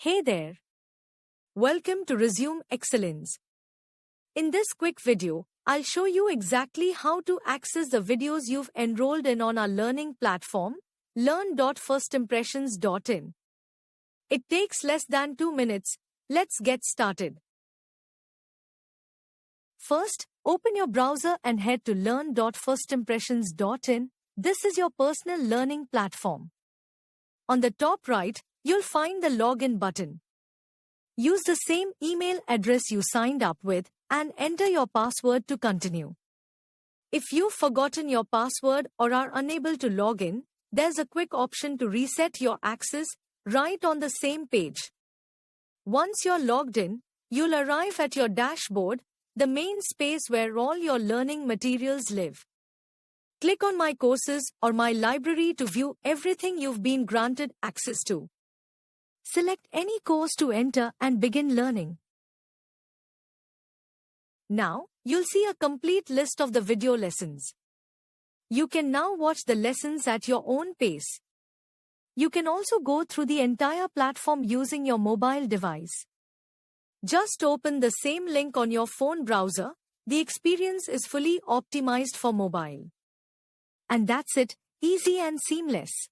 Hey there! Welcome to Resume Excellence. In this quick video, I'll show you exactly how to access the videos you've enrolled in on our learning platform, Learn.FirstImpressions.in. It takes less than 2 minutes. Let's get started. First, open your browser and head to Learn.FirstImpressions.in. This is your personal learning platform. On the top right, you'll find the login button. Use the same email address you signed up with and enter your password to continue. If you've forgotten your password or are unable to log in, there's a quick option to reset your access right on the same page. Once you're logged in, you'll arrive at your dashboard, the main space where all your learning materials live. Click on My Courses or My Library to view everything you've been granted access to. Select any course to enter and begin learning. Now, you'll see a complete list of the video lessons. You can now watch the lessons at your own pace. You can also go through the entire platform using your mobile device. Just open the same link on your phone browser. The experience is fully optimized for mobile. And that's it, easy and seamless.